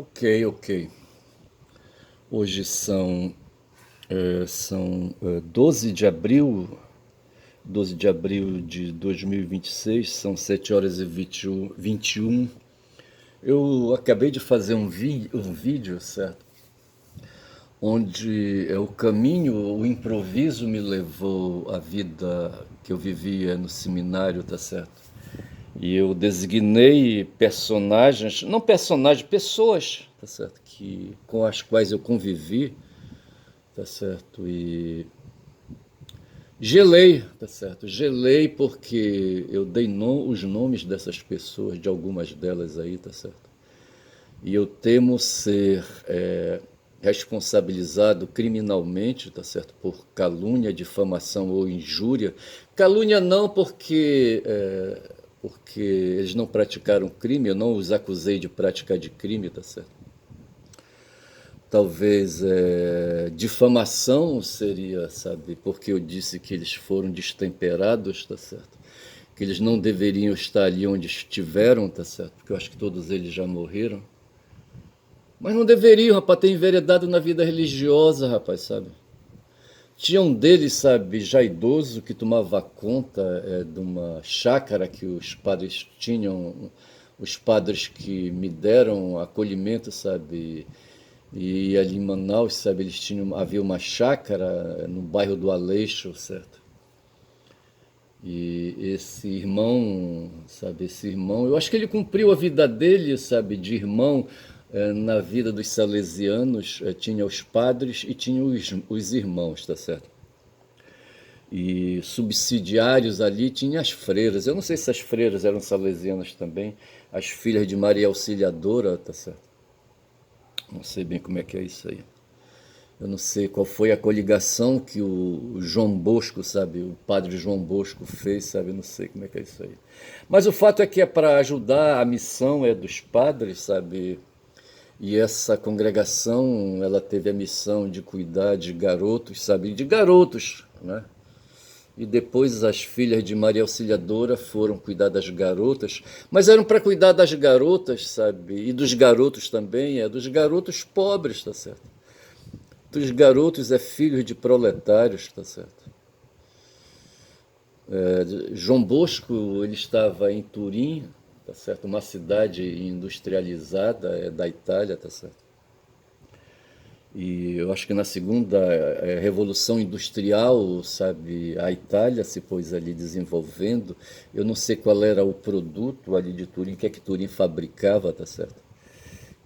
Ok, ok. Hoje são 12 de abril, 12 de abril de 2026, são 7 horas e 21. Eu acabei de fazer um vídeo, certo? Onde o caminho, o improviso me levou à vida que eu vivia no seminário, tá certo? E eu designei personagens, não personagens, pessoas, tá certo? Com as quais eu convivi, tá certo? E gelei, tá certo? Gelei porque eu dei os nomes dessas pessoas, de algumas delas aí, tá certo? E eu temo ser responsabilizado criminalmente, tá certo? Por calúnia, difamação ou injúria. Calúnia não porque eles não praticaram crime, eu não os acusei de prática de crime, tá certo? Talvez difamação seria, sabe, porque eu disse que eles foram destemperados, tá certo? Que eles não deveriam estar ali onde estiveram, tá certo? Porque eu acho que todos eles já morreram. Mas não deveriam, rapaz, ter enveredado na vida religiosa, rapaz, sabe? Tinha um deles, sabe, já idoso, que tomava conta de uma chácara que os padres tinham, os padres que me deram acolhimento, sabe? E ali em Manaus, sabe, havia uma chácara no bairro do Aleixo, certo? E esse irmão, sabe, esse irmão, eu acho que ele cumpriu a vida dele, sabe, de irmão na vida dos salesianos, tinha os padres e tinha os irmãos, tá certo? E subsidiários ali tinha as freiras. Eu não sei se as freiras eram salesianas também, as filhas de Maria Auxiliadora, tá certo? Não sei bem como é que é isso aí. Eu não sei qual foi a coligação que o João Bosco, sabe, o padre João Bosco fez, sabe, eu não sei como é que é isso aí. Mas o fato é que é para ajudar, a missão é dos padres, sabe, e essa congregação, ela teve a missão de cuidar de garotos, sabe, de garotos, né? E depois as filhas de Maria Auxiliadora foram cuidar das garotas, mas eram para cuidar das garotas, sabe, e dos garotos também, dos garotos pobres, tá certo? Dos garotos filhos de proletários, tá certo? João Bosco, ele estava em Turim, tá certo? Uma cidade industrializada da Itália, tá certo? E eu acho que na segunda revolução industrial, sabe, a Itália se pôs ali desenvolvendo. Eu não sei qual era o produto ali de Turim, o que é que Turim fabricava, tá certo?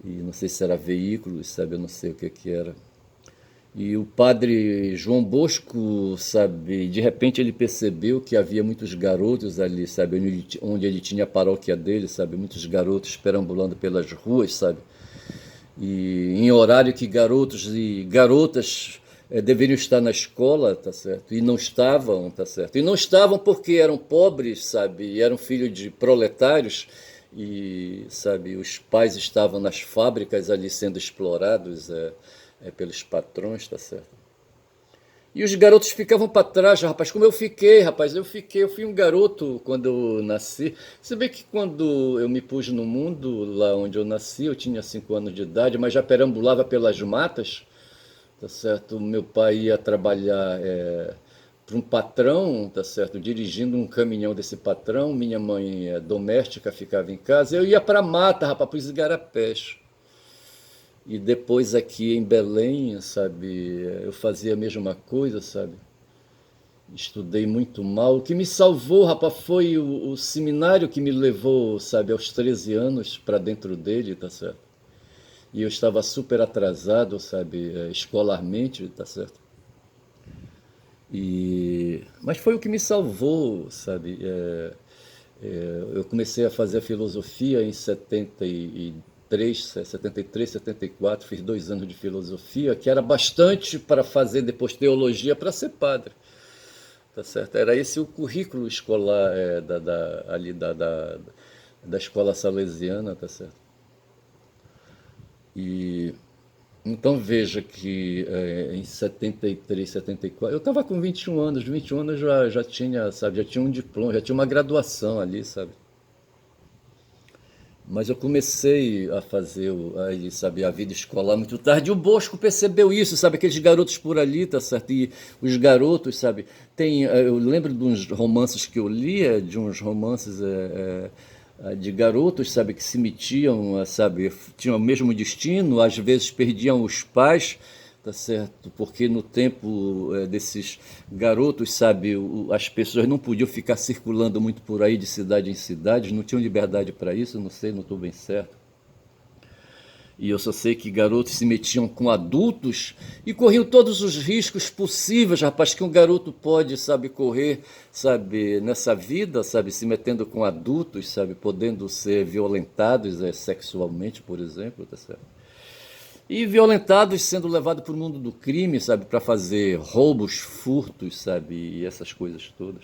E não sei se era veículos, sabe, eu não sei o que é que era. E o padre João Bosco, sabe, de repente ele percebeu que havia muitos garotos ali, sabe, onde ele tinha a paróquia dele, sabe, muitos garotos perambulando pelas ruas, sabe, e em horário que garotos e garotas deveriam estar na escola, tá certo, e não estavam, tá certo, e não estavam porque eram pobres, sabe, e eram filhos de proletários, e, sabe, os pais estavam nas fábricas ali sendo explorados pelos patrões, tá certo? E os garotos ficavam para trás, rapaz, como eu fiquei, rapaz, eu fui um garoto quando eu nasci. Se bem que quando eu me pus no mundo, lá onde eu nasci, eu tinha 5 anos de idade, mas já perambulava pelas matas, tá certo? Meu pai ia trabalhar para um patrão, tá certo? Dirigindo um caminhão desse patrão, minha mãe doméstica ficava em casa, eu ia para a mata, rapaz, para os igarapés. E depois aqui em Belém, sabe, eu fazia a mesma coisa, sabe? Estudei muito mal. O que me salvou, rapaz, foi o seminário que me levou, sabe, aos 13 anos para dentro dele, tá certo? E eu estava super atrasado, sabe, escolarmente, tá certo? Mas foi o que me salvou, sabe? Eu comecei a fazer a filosofia em 73, 74, fiz 2 anos de filosofia, que era bastante para fazer depois teologia para ser padre. Tá certo? Era esse o currículo escolar ali da escola salesiana, tá certo? E então veja que em 73, 74, eu estava com 21 anos, 21 anos já tinha, sabe, já tinha um diploma, já tinha uma graduação ali, sabe? Mas eu comecei a fazer aí, sabe, a vida escolar muito tarde. E o Bosco percebeu isso, sabe, aqueles garotos por ali, tá certo? E os garotos, sabe, tem, eu lembro de uns romances que eu lia, de uns romances de garotos, sabe, que se metiam, sabe, tinham o mesmo destino, às vezes perdiam os pais, tá certo? Porque no tempo desses garotos, sabe, as pessoas não podiam ficar circulando muito por aí de cidade em cidade, não tinham liberdade para isso, não sei, não estou bem certo. E eu só sei que garotos se metiam com adultos e corriam todos os riscos possíveis, rapaz, que um garoto pode, sabe, correr, sabe, nessa vida, sabe, se metendo com adultos, sabe, podendo ser violentados sexualmente, por exemplo, tá certo? E violentados sendo levados para o mundo do crime, sabe, para fazer roubos, furtos, sabe, e essas coisas todas.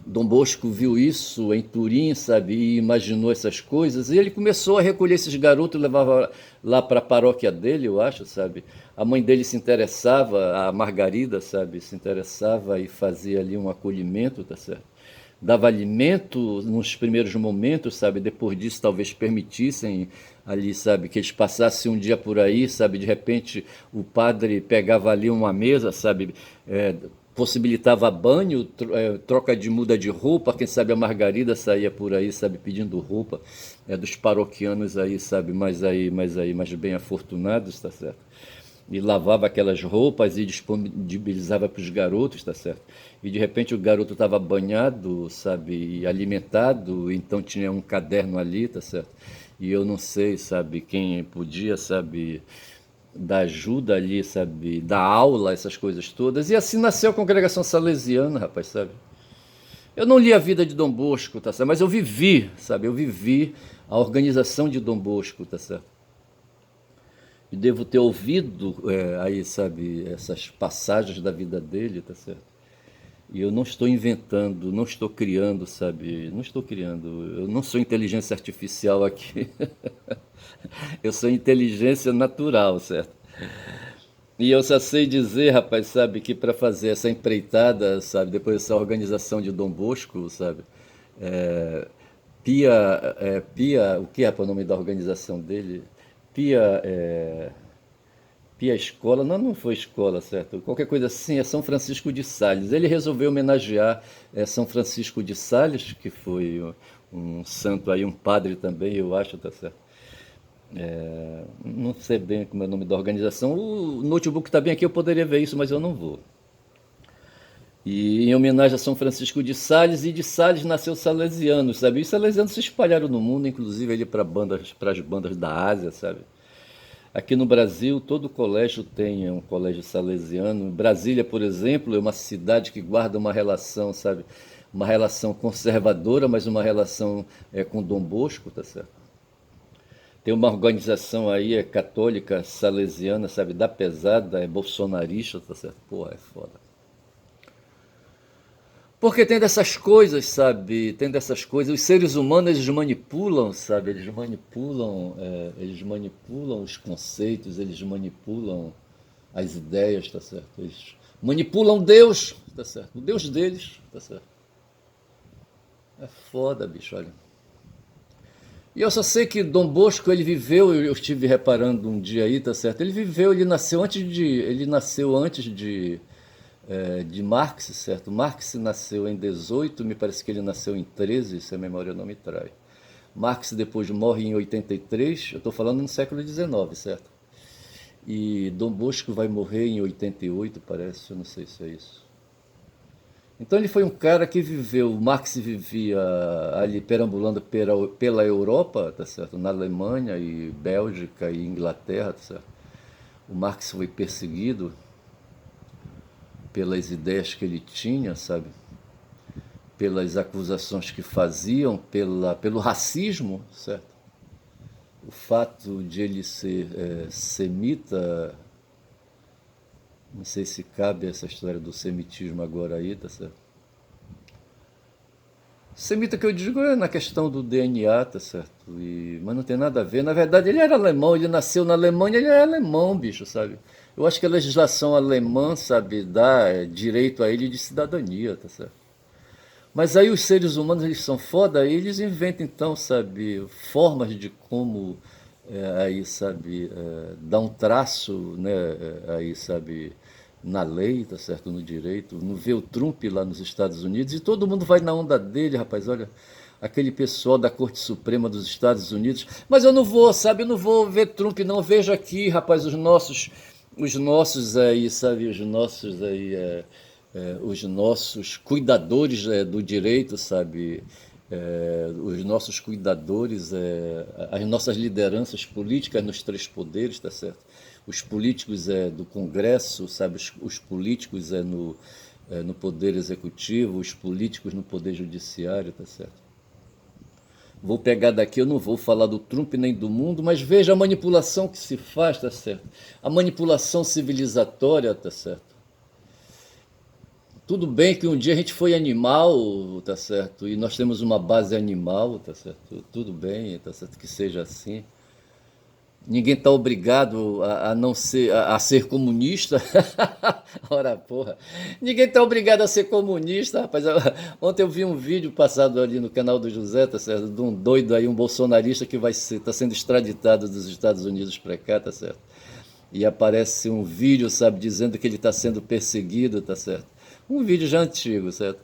Dom Bosco viu isso em Turim, sabe, e imaginou essas coisas, e ele começou a recolher esses garotos e levava lá para a paróquia dele, eu acho, sabe. A mãe dele se interessava, a Margarida, sabe, se interessava e fazia ali um acolhimento, tá certo. Dava alimento nos primeiros momentos, sabe, depois disso talvez permitissem ali, sabe, que eles passassem um dia por aí, sabe, de repente o padre pegava ali uma mesa, sabe, possibilitava banho, troca de muda de roupa, quem sabe a Margarida saía por aí, sabe, pedindo roupa, dos paroquianos aí, mais bem afortunados, tá certo? E lavava aquelas roupas e disponibilizava para os garotos, tá certo? E de repente o garoto estava banhado, sabe, e alimentado, então tinha um caderno ali, tá certo? E eu não sei, sabe, quem podia, sabe, dar ajuda ali, sabe, dar aula, essas coisas todas. E assim nasceu a congregação salesiana, rapaz, sabe? Eu não li a vida de Dom Bosco, tá certo? Mas eu vivi, sabe, eu vivi a organização de Dom Bosco, tá certo? E devo ter ouvido aí, sabe, essas passagens da vida dele, tá certo? E eu não estou inventando, não estou criando, sabe? Não estou criando. Eu não sou inteligência artificial aqui. Eu sou inteligência natural, certo? E eu só sei dizer, rapaz, sabe, que para fazer essa empreitada, sabe, depois dessa organização de Dom Bosco, sabe, é, Pia, o que é o nome da organização dele? Pia, Pia Escola, não, não foi escola, certo? Qualquer coisa assim, é São Francisco de Sales. Ele resolveu homenagear São Francisco de Sales, que foi um santo aí, um padre também, eu acho, tá certo? Não sei bem como é o nome da organização. O notebook está bem aqui, eu poderia ver isso, mas eu não vou. E em homenagem a São Francisco de Sales, e de Sales nasceu Salesianos, sabe? E os Salesianos se espalharam no mundo, inclusive ali para as bandas da Ásia, sabe? Aqui no Brasil, todo colégio tem um colégio salesiano. Brasília, por exemplo, é uma cidade que guarda uma relação, sabe? Uma relação conservadora, mas uma relação com Dom Bosco, tá certo? Tem uma organização aí, católica, salesiana, sabe? Da pesada, é bolsonarista, tá certo? Porra, é foda. Porque tem dessas coisas, sabe? Tem dessas coisas. Os seres humanos, eles manipulam, sabe? Eles manipulam os conceitos, eles manipulam as ideias, tá certo? Eles manipulam Deus, tá certo? O Deus deles, tá certo? É foda, bicho, olha. E eu só sei que Dom Bosco, ele viveu, eu estive reparando um dia aí, tá certo? Ele viveu, ele nasceu antes de Marx, certo? Marx nasceu em 18, me parece que ele nasceu em 13, se a memória não me trai. Marx depois morre em 83, eu estou falando no século XIX, certo? E Dom Bosco vai morrer em 88, parece, eu não sei se é isso. Então ele foi um cara que viveu, Marx vivia ali perambulando pela Europa, tá certo? Na Alemanha e Bélgica e Inglaterra, tá certo? O Marx foi perseguido pelas ideias que ele tinha, sabe? Pelas acusações que faziam, pelo racismo, certo? O fato de ele ser semita, não sei se cabe essa história do semitismo agora aí, tá certo? Semita que eu digo é na questão do DNA, tá certo? Mas não tem nada a ver. Na verdade, ele era alemão, ele nasceu na Alemanha, ele é alemão, bicho, sabe? Eu acho que a legislação alemã, sabe, dá direito a ele de cidadania, tá certo? Mas aí os seres humanos, eles são foda, aí eles inventam então, sabe, formas de como aí, sabe, dar um traço, né, aí, sabe, na lei, tá certo, no direito. Não vê o Trump lá nos Estados Unidos e todo mundo vai na onda dele, rapaz, olha, aquele pessoal da Corte Suprema dos Estados Unidos. Mas eu não vou, sabe, eu não vou ver Trump, não. Veja aqui, rapaz, os nossos aí, sabe, os nossos cuidadores do direito, sabe, os nossos cuidadores, as nossas lideranças políticas nos três poderes, tá certo? Os políticos do Congresso, sabe, os políticos no poder executivo, os políticos no poder judiciário, tá certo? Vou pegar daqui, eu não vou falar do Trump nem do mundo, mas veja a manipulação que se faz, tá certo? A manipulação civilizatória, tá certo? Tudo bem que um dia a gente foi animal, tá certo? E nós temos uma base animal, tá certo? Tudo bem, tá certo que seja assim. Ninguém está obrigado a não ser a ser comunista. Ora, porra. Ninguém está obrigado a ser comunista, rapaz. Ontem eu vi um vídeo passado ali no canal do José, tá certo? De um doido aí, um bolsonarista que está sendo extraditado dos Estados Unidos para cá, tá certo? E aparece um vídeo, sabe, dizendo que ele está sendo perseguido, tá certo? Um vídeo já antigo, certo?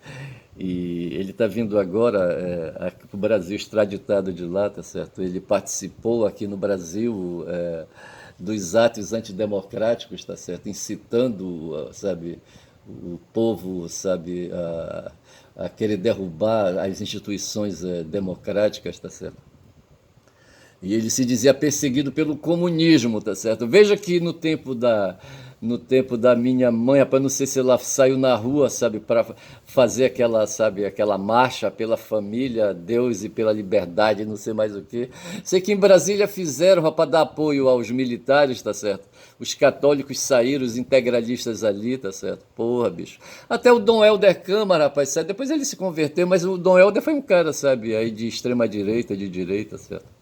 E ele está vindo agora aqui para o Brasil, extraditado de lá, tá certo? Ele participou aqui no Brasil dos atos antidemocráticos, tá certo? Incitando, sabe, o povo, sabe, a querer derrubar as instituições democráticas, tá certo? E ele se dizia perseguido pelo comunismo, tá certo? Veja que no tempo da minha mãe, rapaz, não sei se ela saiu na rua, sabe, para fazer aquela, sabe, aquela marcha pela família, Deus e pela liberdade, não sei mais o quê. Sei que em Brasília fizeram, rapaz, para dar apoio aos militares, tá certo? Os católicos saíram, os integralistas ali, tá certo? Porra, bicho. Até o Dom Helder Câmara, rapaz, sabe? Depois ele se converteu, mas o Dom Helder foi um cara, sabe, aí de extrema direita, de direita, certo?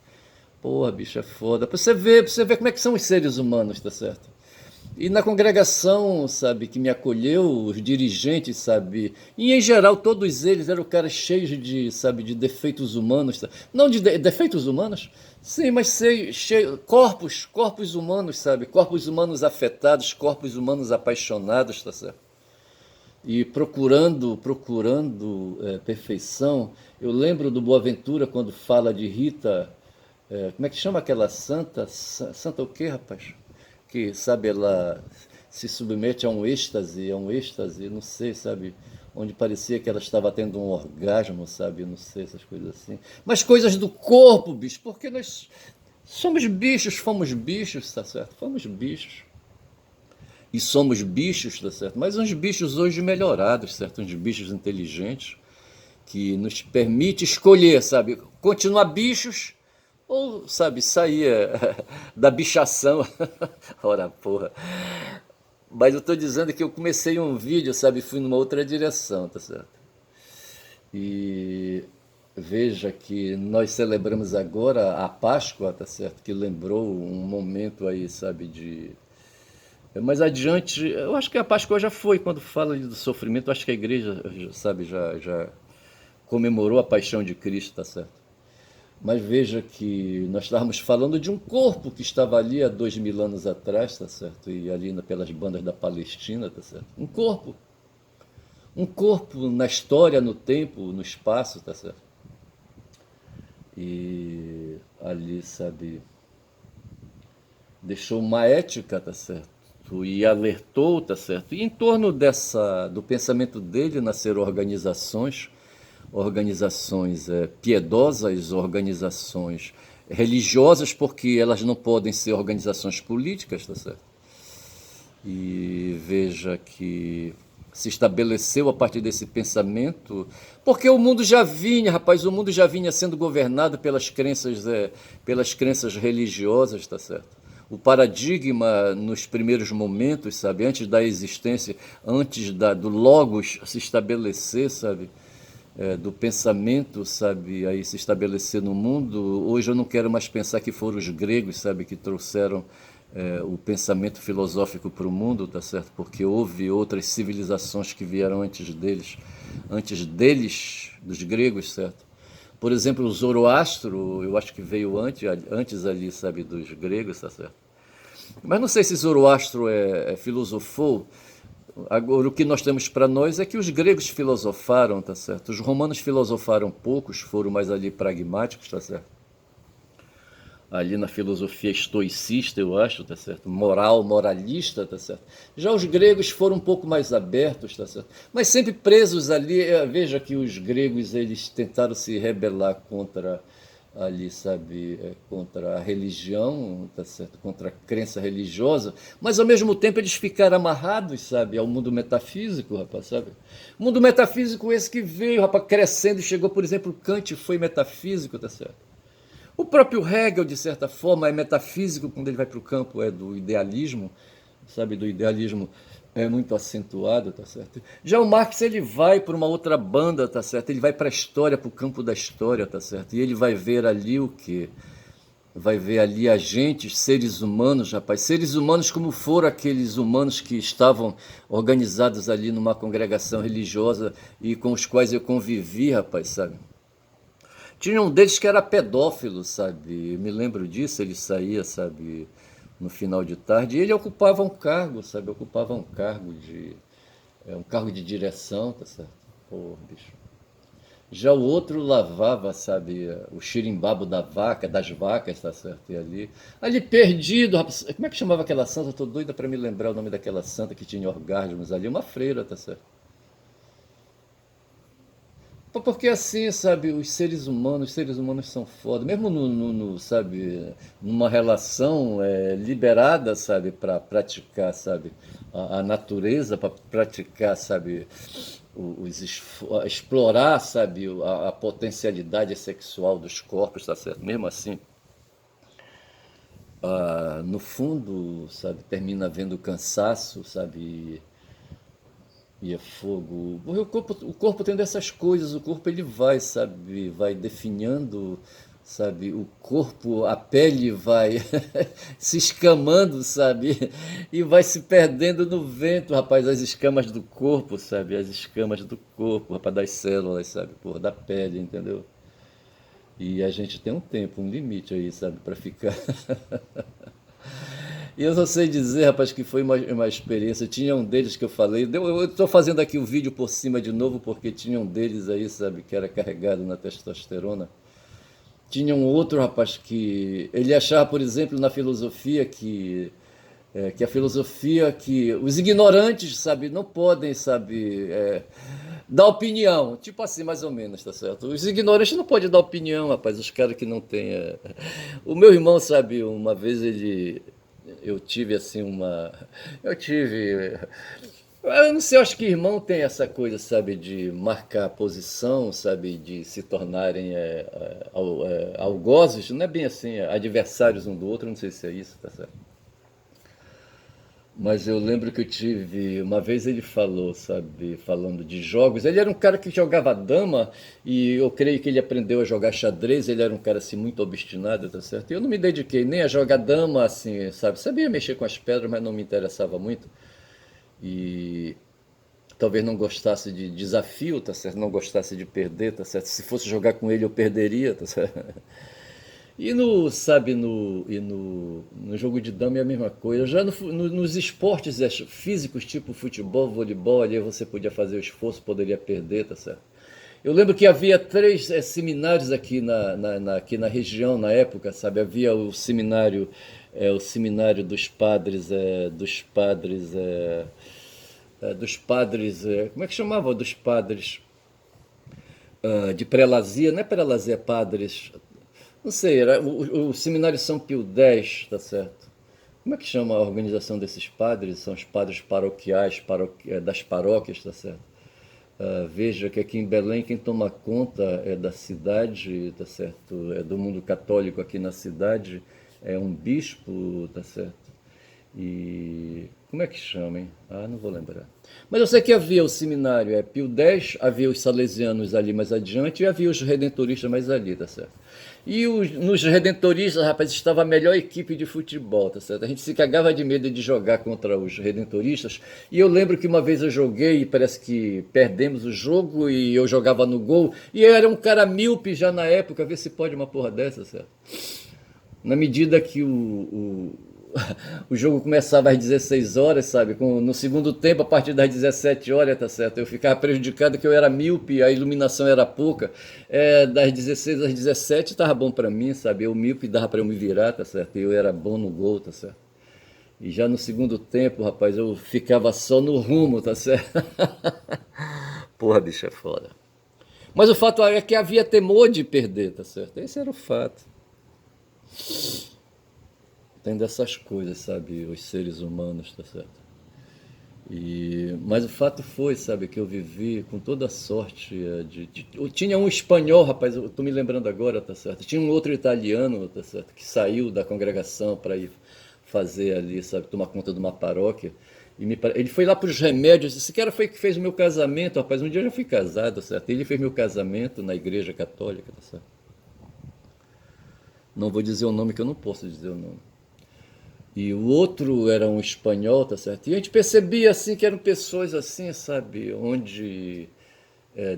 Porra, bicho, é foda. Pra você ver como é que são os seres humanos, tá certo? E na congregação, sabe, que me acolheu, os dirigentes, sabe, e em geral todos eles eram caras cheios de, sabe, de defeitos humanos, sabe? Não de defeitos humanos, sim, mas cheio, corpos humanos, sabe, corpos humanos afetados, corpos humanos apaixonados, tá certo? E procurando perfeição. Eu lembro do Boaventura quando fala de Rita, como é que chama aquela santa? Santa o quê, rapaz? Que, sabe, ela se submete a um êxtase, não sei, sabe? Onde parecia que ela estava tendo um orgasmo, sabe? Não sei, essas coisas assim. Mas coisas do corpo, bicho, porque nós somos bichos, fomos bichos, tá certo? Fomos bichos. E somos bichos, tá certo? Mas uns bichos hoje melhorados, certo? Uns bichos inteligentes que nos permite escolher, sabe? Continuar bichos ou, sabe, sair da bichação. Ora, porra. Mas eu estou dizendo que eu comecei um vídeo, sabe? Fui numa outra direção, tá certo? E veja que nós celebramos agora a Páscoa, tá certo? Que lembrou um momento aí, sabe, de mais adiante, eu acho que a Páscoa já foi, quando fala do sofrimento, eu acho que a igreja, sabe, já comemorou a paixão de Cristo, tá certo? Mas veja que nós estávamos falando de um corpo que estava ali há 2000 anos atrás, tá certo? E ali pelas bandas da Palestina, tá certo? Um corpo na história, no tempo, no espaço, tá certo? E ali, sabe, deixou uma ética, tá certo? E alertou, tá certo? E em torno do pensamento dele nasceram organizações piedosas, organizações religiosas, porque elas não podem ser organizações políticas, tá certo? E veja que se estabeleceu a partir desse pensamento, porque o mundo já vinha, rapaz, o mundo já vinha sendo governado pelas crenças religiosas, tá certo? O paradigma nos primeiros momentos, sabe, antes da existência, do logos se estabelecer, sabe, do pensamento, sabe, aí se estabelecer no mundo. Hoje eu não quero mais pensar que foram os gregos, sabe, que trouxeram o pensamento filosófico para o mundo, tá certo? Porque houve outras civilizações que vieram antes deles, dos gregos, certo? Por exemplo, o Zoroastro, eu acho que veio antes ali, sabe, dos gregos, tá certo? Mas não sei se Zoroastro filosofou. Agora, o que nós temos para nós é que os gregos filosofaram, tá certo? Os romanos filosofaram poucos, foram mais ali pragmáticos, tá certo? Ali na filosofia estoicista, eu acho, tá certo? Moralista, tá certo? Já os gregos foram um pouco mais abertos, tá certo? Mas sempre presos ali, veja que os gregos, eles tentaram se rebelar contra ali, sabe, contra a religião, tá certo? Contra a crença religiosa, mas ao mesmo tempo eles ficaram amarrados, sabe, ao mundo metafísico, rapaz, sabe? O mundo metafísico esse que veio, rapaz, crescendo e chegou, por exemplo, Kant foi metafísico, tá certo? O próprio Hegel, de certa forma, é metafísico quando ele vai para o campo do idealismo, sabe, do idealismo muito acentuado, tá certo? Já o Marx, ele vai para uma outra banda, tá certo? Ele vai para a história, para o campo da história, tá certo? E ele vai ver ali o quê? Vai ver ali agentes, seres humanos, rapaz, seres humanos como foram aqueles humanos que estavam organizados ali numa congregação religiosa e com os quais eu convivi, rapaz, sabe? Tinha um deles que era pedófilo, sabe? Eu me lembro disso, ele saía, sabe, no final de tarde, e ele ocupava um cargo, sabe? Ocupava um cargo de direção, tá certo? Pô, bicho. Já o outro lavava, sabe, o xirimbabo das vacas, tá certo? E ali perdido, rapaz. Como é que chamava aquela santa? Eu tô doida para me lembrar o nome daquela santa que tinha orgasmos ali, uma freira, tá certo? Porque assim, sabe, os seres humanos são foda. Mesmo sabe, numa relação liberada, sabe, para praticar, sabe, a natureza, para praticar, sabe, explorar, sabe, a potencialidade sexual dos corpos, tá certo? Mesmo assim, no fundo, sabe, termina havendo cansaço, sabe, e é fogo. Porque o corpo tendo essas coisas, o corpo ele vai, sabe, vai definhando, sabe, o corpo, a pele vai se escamando, sabe, e vai se perdendo no vento, rapaz, as escamas do corpo, sabe, as escamas do corpo, rapaz, das células, sabe, porra, da pele, entendeu? E a gente tem um tempo, um limite aí, sabe, para ficar. E eu só sei dizer, rapaz, que foi uma experiência. Tinha um deles que eu falei. Eu estou fazendo aqui o vídeo por cima de novo, porque tinha um deles aí, sabe, que era carregado na testosterona. Tinha um outro rapaz que. Ele achava, por exemplo, na filosofia que a filosofia que os ignorantes, sabe, não podem, sabe, dar opinião. Tipo assim, mais ou menos, tá certo? Os ignorantes não podem dar opinião, rapaz, os caras que não têm. O meu irmão, sabe, uma vez eu tive assim uma. Eu tive. Eu não sei, eu acho que irmão tem essa coisa, sabe, de marcar posição, sabe, de se tornarem algozes, não é bem assim, adversários um do outro, não sei se é isso, tá certo? Mas eu lembro que eu tive. Uma vez ele falou, sabe, falando de jogos. Ele era um cara que jogava dama e eu creio que ele aprendeu a jogar xadrez. Ele era um cara assim muito obstinado, tá certo? E eu não me dediquei nem a jogar dama, assim, sabe? Sabia mexer com as pedras, mas não me interessava muito. E talvez não gostasse de desafio, tá certo? Não gostasse de perder, tá certo? Se fosse jogar com ele eu perderia, tá certo? E no, sabe, no jogo de dama é a mesma coisa. Já nos esportes físicos, tipo futebol, voleibol, ali você podia fazer o esforço, poderia perder, tá certo? Eu lembro que havia três seminários aqui aqui na região, na época, sabe? Havia o seminário dos padres, como é que chamava? Dos padres de prelazia, não é prelazia, padres, não sei, era o Seminário São Pio X, tá certo? Como é que chama a organização desses padres? São os padres paroquiais das paróquias, tá certo? Veja que aqui em Belém quem toma conta é da cidade, tá certo? É do mundo católico aqui na cidade, é um bispo, tá certo? E como é que chama, hein? Ah, não vou lembrar. Mas eu sei que havia o seminário Pio X, havia os salesianos ali mais adiante e havia os redentoristas mais ali, tá certo? E nos redentoristas, rapaz, estava a melhor equipe de futebol, tá certo? A gente se cagava de medo de jogar contra os redentoristas. E eu lembro que uma vez eu joguei e parece que perdemos o jogo e eu jogava no gol. E eu era um cara míope já na época, vê se pode uma porra dessa, certo? Na medida que o jogo começava às 16 horas, sabe? No segundo tempo, a partir das 17 horas, tá certo? Eu ficava prejudicado que eu era míope, a iluminação era pouca. Das 16 às 17 tava bom pra mim, sabe? Eu míope dava pra eu me virar, tá certo? Eu era bom no gol, tá certo? E já no segundo tempo, rapaz, eu ficava só no rumo, tá certo? Porra, bicho, é foda. Mas o fato é que havia temor de perder, tá certo? Esse era o fato. Tem dessas coisas, sabe? Os seres humanos, tá certo? Mas o fato foi, sabe, que eu vivi com toda a sorte eu tinha um espanhol, rapaz, eu tô me lembrando agora, tá certo? Tinha um outro italiano, tá certo, que saiu da congregação para ir fazer ali, sabe, tomar conta de uma paróquia. Ele foi lá para os remédios, esse cara foi que fez o meu casamento, rapaz, um dia eu já fui casado, tá certo? Ele fez meu casamento na igreja católica, tá certo? Não vou dizer o nome que eu não posso dizer o nome. E o outro era um espanhol, tá certo? E a gente percebia assim que eram pessoas assim, sabe, onde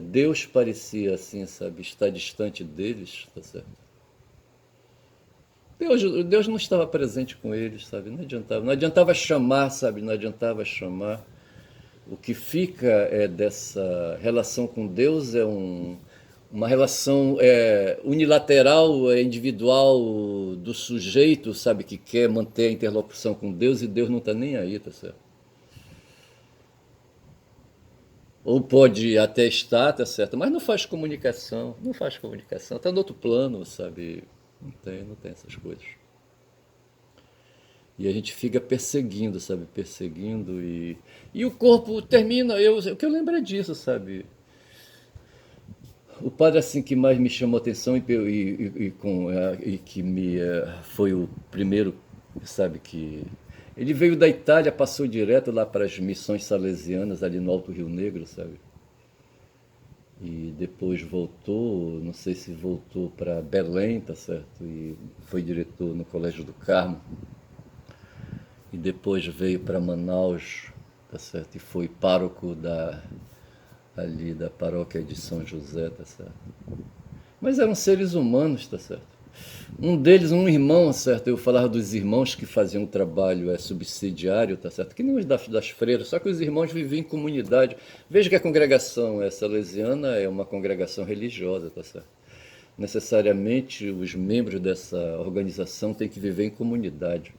Deus parecia assim, sabe, estar distante deles, tá certo? Deus não estava presente com eles, sabe? Não adiantava chamar, sabe? Não adiantava chamar. O que fica dessa relação com Deus uma relação unilateral, individual do sujeito, sabe, que quer manter a interlocução com Deus e Deus não está nem aí, tá certo? Ou pode até estar, tá certo? Mas não faz comunicação, não faz comunicação, está no outro plano, sabe? Não tem essas coisas. E a gente fica perseguindo, sabe? Perseguindo e o corpo termina. O que eu lembro é disso, sabe? O padre assim que mais me chamou a atenção e que me foi o primeiro, sabe, que ele veio da Itália, passou direto lá para as missões salesianas ali no Alto Rio Negro, sabe? E depois voltou, não sei se voltou para Belém, tá certo? E foi diretor no Colégio do Carmo. E depois veio para Manaus, tá certo? E foi pároco ali da paróquia de São José, tá certo? Mas eram seres humanos, tá certo? Um deles, um irmão, certo? Eu falava dos irmãos que faziam um trabalho subsidiário, tá certo? Que nem os das freiras, só que os irmãos viviam em comunidade. Veja que a congregação salesiana é uma congregação religiosa, tá certo? Necessariamente os membros dessa organização têm que viver em comunidade.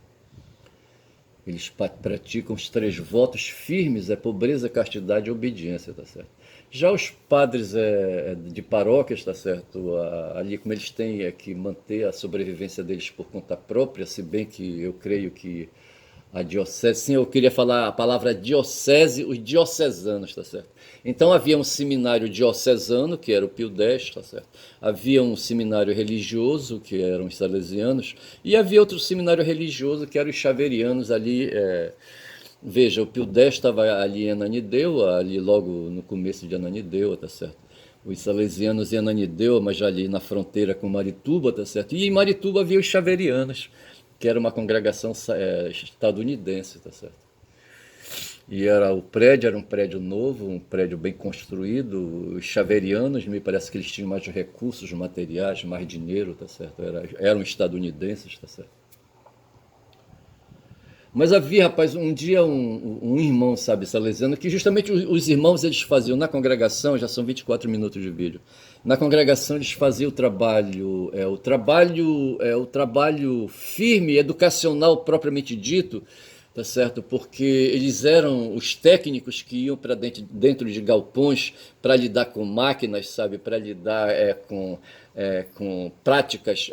Eles praticam os 3 votos firmes, pobreza, castidade e obediência, tá certo? Já os padres de paróquias, tá certo? Ali como eles têm que manter a sobrevivência deles por conta própria, se bem que eu creio que a diocese, sim, eu queria falar a palavra diocese, os diocesanos, tá certo? Então havia um seminário diocesano, que era o Pio X, tá certo? Havia um seminário religioso, que eram os salesianos, e havia outro seminário religioso, que eram os xaverianos ali. Veja, o Pio X estava ali em Ananindeua, ali logo no começo de Ananindeua, tá certo? Os salesianos em Ananindeua, mas já ali na fronteira com Marituba, tá certo? E em Marituba havia os xaverianos, que era uma congregação estadunidense, tá certo? E o prédio era um prédio novo, um prédio bem construído. Os xaverianos, me parece que eles tinham mais recursos materiais, mais dinheiro, tá certo? Eram estadunidenses, tá certo? Mas havia, rapaz, um dia um irmão, sabe, salesiano, que justamente os irmãos eles faziam na congregação, já são 24 minutos de vídeo. Na congregação eles faziam o trabalho firme, educacional propriamente dito, tá certo? Porque eles eram os técnicos que iam para dentro de galpões para lidar com máquinas, sabe? Para lidar com práticas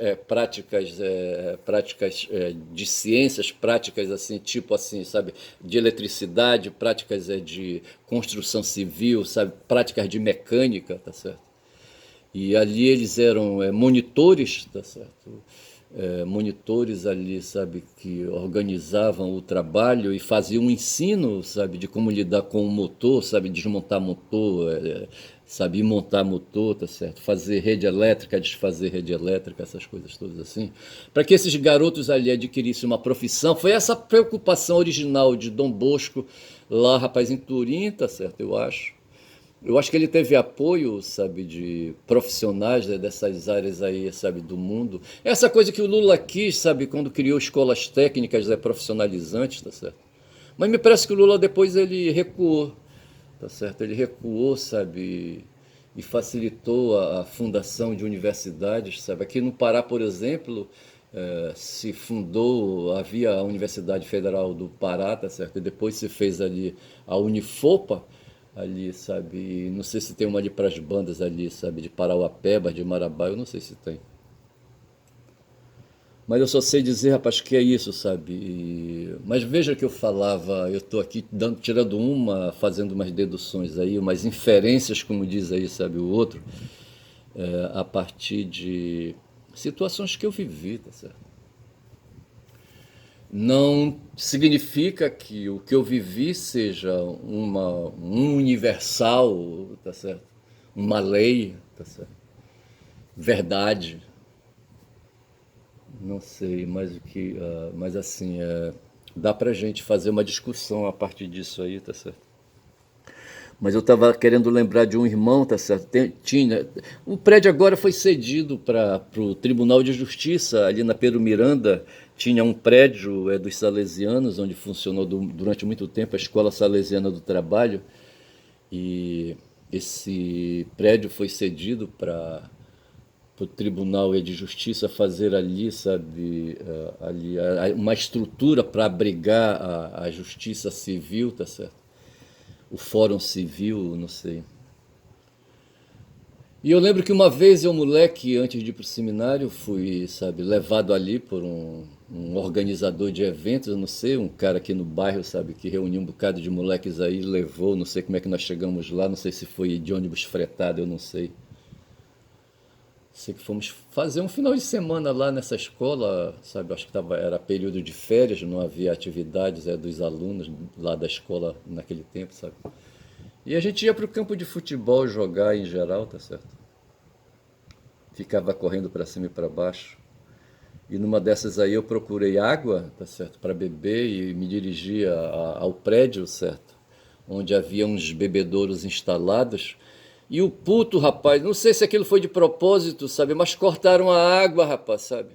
de ciências, práticas assim, tipo assim, sabe? De eletricidade, práticas de construção civil, sabe? Práticas de mecânica, tá certo? E ali eles eram monitores, tá certo? monitores ali, sabe, que organizavam o trabalho e faziam um ensino, sabe, de como lidar com o motor, sabe, desmontar motor, sabe, montar motor, tá certo? Fazer rede elétrica, desfazer rede elétrica, essas coisas todas assim. Para que esses garotos ali adquirissem uma profissão, foi essa preocupação original de Dom Bosco lá, rapaz, em Turim, tá certo, eu acho. Eu acho que ele teve apoio, sabe, de profissionais, né, dessas áreas aí, sabe, do mundo. Essa coisa que o Lula quis, sabe, quando criou escolas técnicas, profissionalizantes, tá certo? Mas me parece que o Lula depois ele recuou, tá certo? Ele recuou, sabe, e facilitou a fundação de universidades, sabe? Aqui no Pará, por exemplo, se fundou, havia a Universidade Federal do Pará, tá certo? E depois se fez ali a Unifopa, ali, sabe? Não sei se tem uma ali para as bandas ali, sabe? De Parauapebas, de Marabá, eu não sei se tem. Mas eu só sei dizer, rapaz, que é isso, sabe? Mas veja que eu falava, eu estou aqui tirando fazendo umas deduções aí, umas inferências, como diz aí, sabe, o outro, a partir de situações que eu vivi, tá certo? Não significa que o que eu vivi seja um universal, tá certo? Uma lei, tá certo? Verdade, não sei, mas o que, mas assim, dá pra gente fazer uma discussão a partir disso aí, tá certo? Mas eu estava querendo lembrar de um irmão, tá certo? Tinha, o prédio agora foi cedido para o Tribunal de Justiça, ali na Pedro Miranda, tinha um prédio dos salesianos, onde funcionou durante muito tempo a Escola Salesiana do Trabalho, e esse prédio foi cedido para o Tribunal de Justiça fazer ali, sabe, ali, uma estrutura para abrigar a justiça civil, tá certo? O Fórum Civil, não sei. E eu lembro que uma vez eu, moleque, antes de ir pro seminário, fui, sabe, levado ali por um organizador de eventos, eu não sei, um cara aqui no bairro, sabe, que reuniu um bocado de moleques aí, levou, não sei como é que nós chegamos lá, não sei se foi de ônibus fretado, eu não sei. Sei que fomos fazer um final de semana lá nessa escola, sabe? Acho que era período de férias, não havia atividades dos alunos lá da escola naquele tempo, sabe? E a gente ia para o campo de futebol jogar em geral, tá certo? Ficava correndo para cima e para baixo. E numa dessas aí eu procurei água, tá certo, para beber e me dirigi ao prédio, certo? Onde havia uns bebedouros instalados. E o puto, rapaz, não sei se aquilo foi de propósito, sabe? Mas cortaram a água, rapaz, sabe?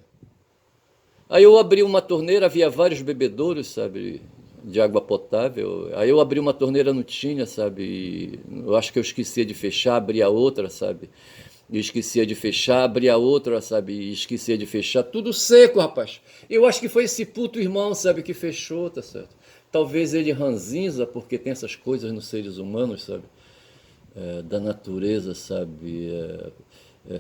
Aí eu abri uma torneira, havia vários bebedouros, sabe? De água potável. Aí eu abri uma torneira, não tinha, sabe? E eu acho que eu esquecia de fechar, abri a outra, sabe? E esquecia de fechar, abri a outra, sabe? E esquecia de fechar. Tudo seco, rapaz. Eu acho que foi esse puto irmão, sabe? Que fechou, tá certo? Talvez ele ranzinza, porque tem essas coisas nos seres humanos, sabe? Da natureza, sabe?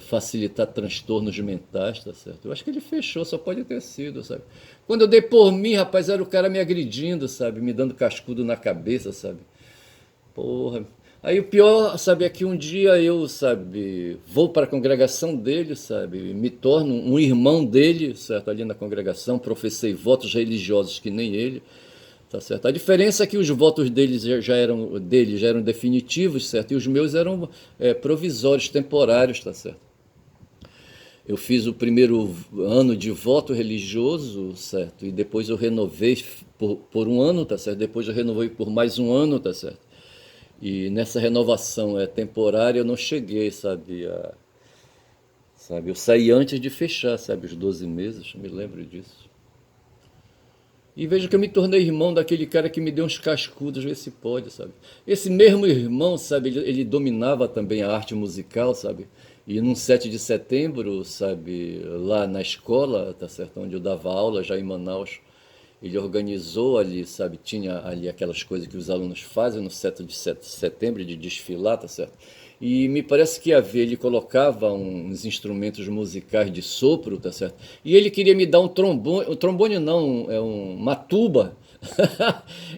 Facilitar transtornos mentais, tá certo? Eu acho que ele fechou, só pode ter sido, sabe? Quando eu dei por mim, rapaz, era o cara me agredindo, sabe? Me dando cascudo na cabeça, sabe? Porra. Aí o pior, sabe, é que um dia eu, sabe, vou para a congregação dele, sabe? Me torno um irmão dele, certo? Ali na congregação, professei votos religiosos que nem ele. Tá certo? A diferença é que os votos deles já eram definitivos, certo? E os meus eram provisórios, temporários, tá certo? Eu fiz o primeiro ano de voto religioso, certo? E depois eu renovei por um ano, tá certo? Depois eu renovei por mais um ano, tá certo? E nessa renovação temporária eu não cheguei, sabe? Eu saí antes de fechar, sabe? Os 12 meses, eu me lembro disso. E veja que eu me tornei irmão daquele cara que me deu uns cascudos, vê se pode, sabe? Esse mesmo irmão, sabe, ele dominava também a arte musical, sabe? E num 7 de setembro, sabe, lá na escola, tá certo, onde eu dava aula já em Manaus, ele organizou ali, sabe, tinha ali aquelas coisas que os alunos fazem no 7 de setembro, de desfilar, tá certo? E me parece que havia, ele colocava uns instrumentos musicais de sopro, tá certo? E ele queria me dar um trombone não, uma tuba.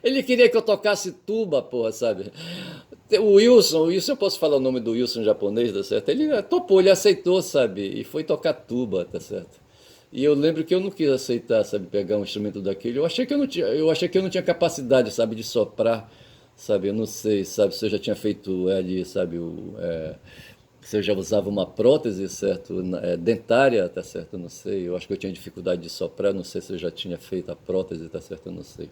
Ele queria que eu tocasse tuba, porra, sabe? O Wilson, eu posso falar o nome do Wilson japonês, tá certo? Ele topou, ele aceitou, sabe? E foi tocar tuba, tá certo? E eu lembro que eu não quis aceitar, sabe, pegar um instrumento daquele. Eu achei que eu não tinha capacidade, sabe, de soprar, sabe, eu não sei, sabe, se eu já tinha feito ali, sabe, se eu já usava uma prótese, certo, dentária, tá certo, eu não sei. Eu acho que eu tinha dificuldade de soprar, não sei se eu já tinha feito a prótese, tá certo, eu não sei.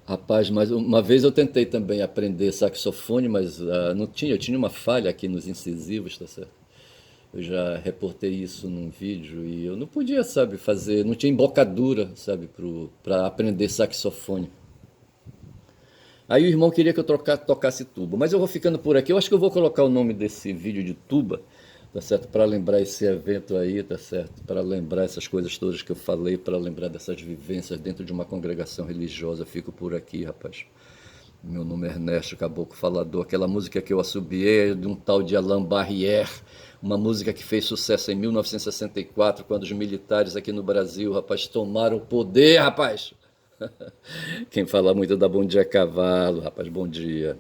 Rapaz, mas uma vez eu tentei também aprender saxofone, mas não tinha, eu tinha uma falha aqui nos incisivos, tá certo? Eu já reportei isso num vídeo e eu não podia, sabe, fazer, não tinha embocadura, sabe, para aprender saxofone. Aí o irmão queria que eu tocasse tuba, mas eu vou ficando por aqui. Eu acho que eu vou colocar o nome desse vídeo de tuba, tá certo? Para lembrar esse evento aí, tá certo? Para lembrar essas coisas todas que eu falei, para lembrar dessas vivências dentro de uma congregação religiosa. Eu fico por aqui, rapaz. Meu nome é Ernesto Caboclo Falador. Aquela música que eu assobiei é de um tal de Alain Barrière, uma música que fez sucesso em 1964, quando os militares aqui no Brasil, rapaz, tomaram o poder, rapaz. Quem fala muito dá bom dia a cavalo, rapaz, bom dia.